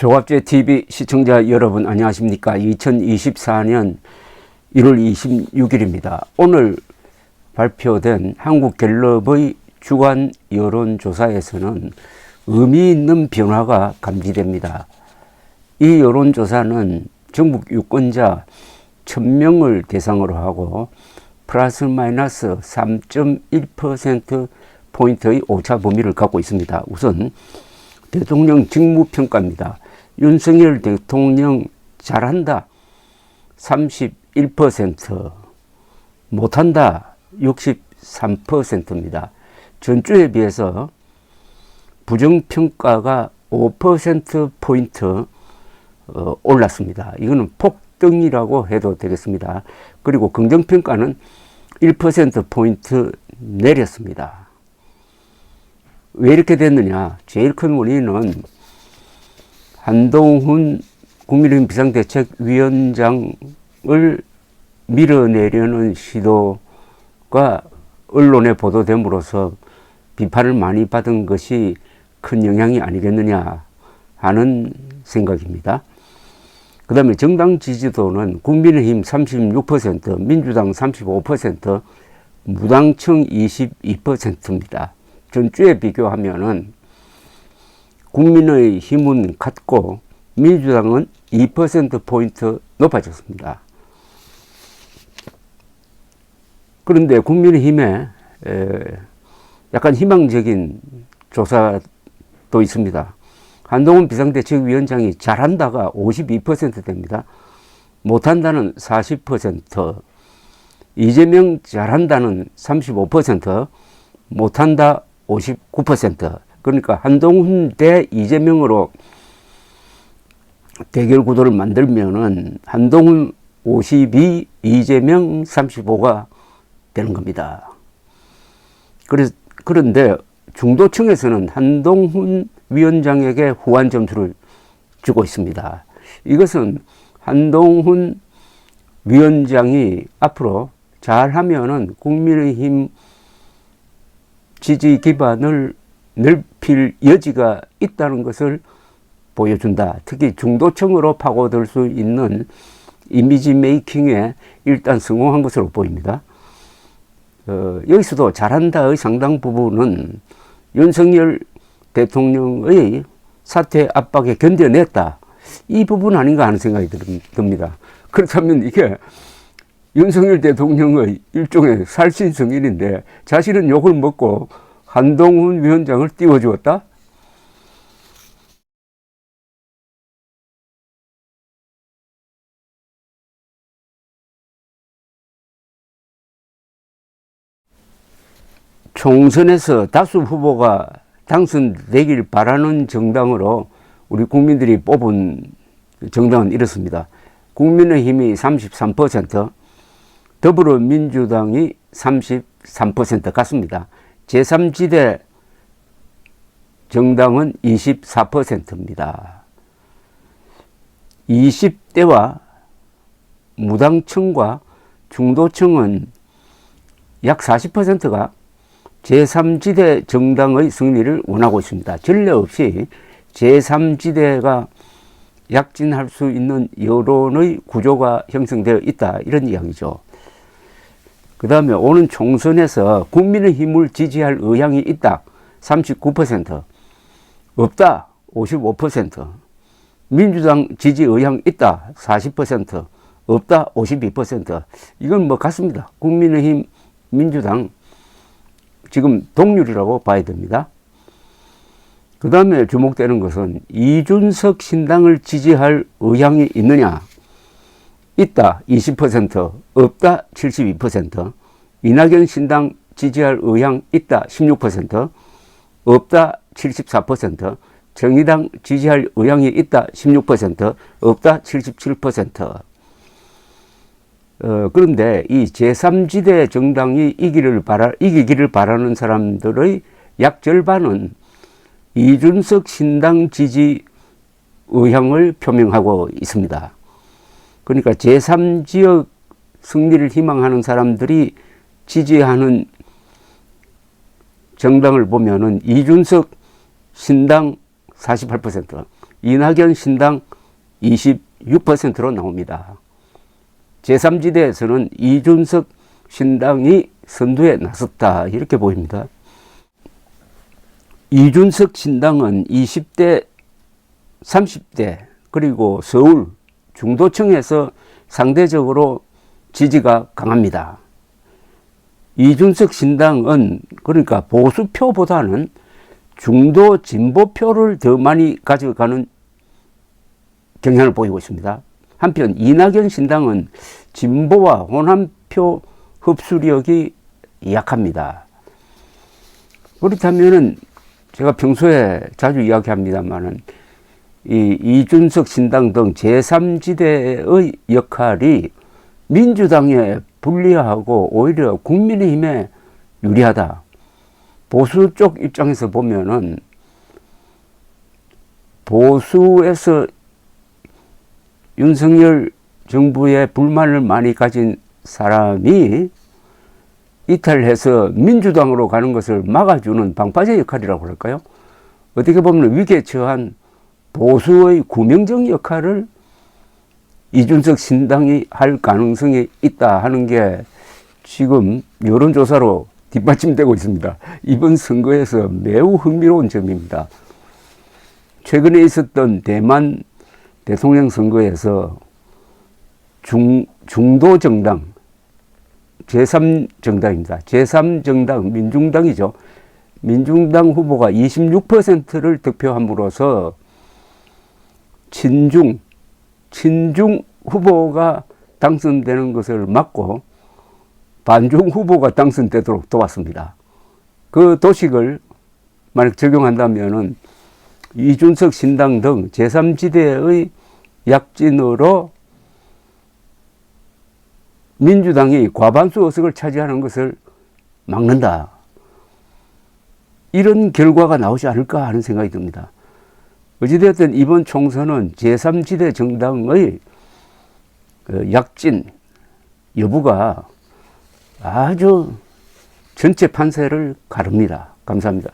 조갑제 TV 시청자 여러분 안녕하십니까. 2024년 1월 26일입니다. 오늘 발표된 한국갤럽의 주간 여론조사에서는 의미 있는 변화가 감지됩니다. 이 여론조사는 전국 유권자 1000명을 대상으로 하고 플러스 마이너스 3.1%포인트의 오차 범위를 갖고 있습니다. 우선 대통령 직무평가입니다. 윤석열 대통령 잘한다 31%, 못한다 63%입니다. 전주에 비해서 부정평가가 5%포인트 올랐습니다. 이거는 폭등이라고 해도 되겠습니다. 그리고 긍정평가는 1%포인트 내렸습니다. 왜 이렇게 됐느냐? 제일 큰 원인은 한동훈 국민의힘 비상대책위원장을 밀어내려는 시도가 언론에 보도됨으로써 비판을 많이 받은 것이 큰 영향이 아니겠느냐 하는 생각입니다. 그 다음에 정당 지지도는 국민의힘 36%, 민주당 35%, 무당층 22%입니다. 전주에 비교하면은 국민의힘은 같고 민주당은 2%포인트 높아졌습니다. 그런데 국민의힘에 약간 희망적인 조사도 있습니다. 한동훈 비상대책위원장이 잘한다가 52% 됩니다. 못한다는 40%, 이재명 잘한다는 35%, 못한다 59%. 그러니까 한동훈 대 이재명으로 대결 구도를 만들면은 한동훈 52, 이재명 35가 되는 겁니다. 그런데 중도층에서는 한동훈 위원장에게 후한 점수를 주고 있습니다. 이것은 한동훈 위원장이 앞으로 잘하면은 국민의힘 지지 기반을 넓힐 여지가 있다는 것을 보여준다. 특히 중도층으로 파고들 수 있는 이미지 메이킹에 일단 성공한 것으로 보입니다. 여기서도 잘한다의 상당 부분은 윤석열 대통령의 사퇴 압박에 견뎌냈다. 이 부분 아닌가 하는 생각이 듭니다. 그렇다면 이게 윤석열 대통령의 일종의 살신성인인데 자신은 욕을 먹고 한동훈 위원장을 띄워주었다? 총선에서 다수 후보가 당선되길 바라는 정당으로 우리 국민들이 뽑은 정당은 이렇습니다. 국민의힘이 33%, 더불어민주당이 33% 같습니다. 제3지대 정당은 24%입니다. 20대와 무당층과 중도층은 약 40%가 제3지대 정당의 승리를 원하고 있습니다. 전례 없이 제3지대가 약진할 수 있는 여론의 구조가 형성되어 있다. 이런 이야기죠. 그 다음에 오는 총선에서 국민의힘을 지지할 의향이 있다. 39%, 없다. 55%, 민주당 지지 의향 있다. 40%, 없다. 52%. 이건 뭐 같습니다. 국민의힘, 민주당 지금 동률이라고 봐야 됩니다. 그 다음에 주목되는 것은 이준석 신당을 지지할 의향이 있느냐? 있다 20%, 없다 72%, 이낙연 신당 지지할 의향 있다 16%, 없다 74%, 정의당 지지할 의향이 있다 16%, 없다 77%. 그런데 이 제3지대 정당이 이기기를 바라는 사람들의 약 절반은 이준석 신당 지지 의향을 표명하고 있습니다. 그러니까 제3지역 승리를 희망하는 사람들이 지지하는 정당을 보면은 이준석 신당 48%, 이낙연 신당 26%로 나옵니다. 제3지대에서는 이준석 신당이 선두에 나섰다 이렇게 보입니다. 이준석 신당은 20대, 30대 그리고 서울 중도층에서 상대적으로 지지가 강합니다. 이준석 신당은 그러니까 보수표보다는 중도 진보표를 더 많이 가져가는 경향을 보이고 있습니다. 한편 이낙연 신당은 진보와 호남표 흡수력이 약합니다. 그렇다면은 제가 평소에 자주 이야기합니다만은 이 이준석 신당 등 제3지대의 역할이 민주당에 불리하고 오히려 국민의힘에 유리하다. 보수 쪽 입장에서 보면은 보수에서 윤석열 정부에 불만을 많이 가진 사람이 이탈해서 민주당으로 가는 것을 막아주는 방파제 역할이라고 할까요? 어떻게 보면 위기에 처한 보수의 구명정 역할을 이준석 신당이 할 가능성이 있다 하는 게 지금 여론조사로 뒷받침되고 있습니다. 이번 선거에서 매우 흥미로운 점입니다. 최근에 있었던 대만 대통령 선거에서 중도 정당, 제3정당입니다. 제3정당, 민중당이죠. 민중당 후보가 26%를 득표함으로써 친중 후보가 당선되는 것을 막고 반중 후보가 당선되도록 도왔습니다. 그 도식을 만약 적용한다면은 이준석 신당 등 제3지대의 약진으로 민주당이 과반수 의석을 차지하는 것을 막는다. 이런 결과가 나오지 않을까 하는 생각이 듭니다. 어찌되었든 이번 총선은 제3지대 정당의 약진 여부가 아주 전체 판세를 가릅니다. 감사합니다.